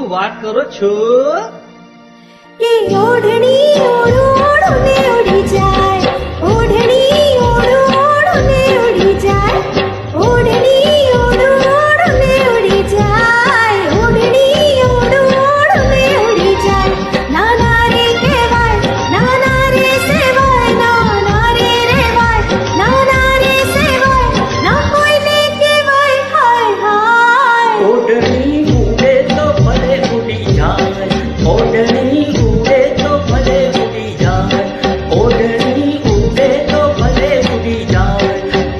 શું વાત કરો છો? કે ઓઢણી ઓઢું ઓઢું ને ઉડી જાય, ઓઢણી ઓઢું ઓઢું ને ઉડી જાય, ઓઢણી ઓઢું ઓઢું ને ઉડી જાય, ઓઢણી ઓઢું ઓઢું ને ઉડી જાય. નાના રે કહેવાય, નાના રે સેવાય, નાના રે રેવાય, નાના રે સેવાય, ના કોઈને કહેવાય હાય હાય. ઓઢણી ઉડે તો ભલે ઉડી જાય, ઓઢણી ઉડે તો ભલે ઉડી જાય, ઓઢણી ઉડે તો ભલે ઉડી જાય,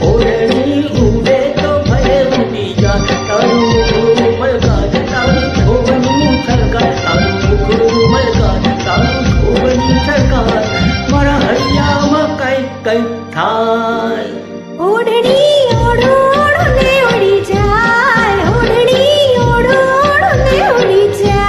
ઓઢણી ઉડે તો ભલે ઉડી જાય. તારું મુખડું મલકાય, તારું ધોબનું છલકાય, તારું મુખડું મલકાય, તારું ધોબનું છલકાય, મારા હૈયામાં કંઈક થાય. ઓઢણી ઓઢું ઓઢું ને ઉડી જાય, ઓઢણી ઓઢું ઓઢું ને ઉડી જાય.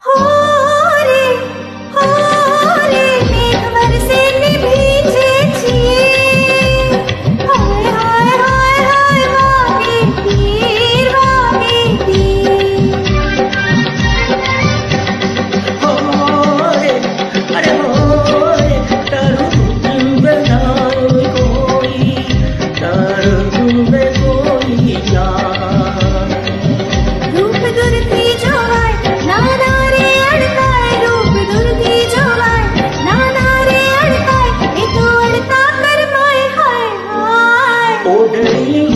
હો રે મેઘ વરસે ને ભીંજે છીએ, હાય હાય હાય હાય વાગે તીર વાગે તીર. હોરે, અરે હોરે, તારું બનાય કોઈ, તારું કોઈ જાય. રૂપ દૂરથી જોવાય, નાના રે અડકાય, રૂપ દૂરથી જોવાય, નાના રે અડકાય, એ તો અડતા કરમાય હાય હાય. ઓઢણી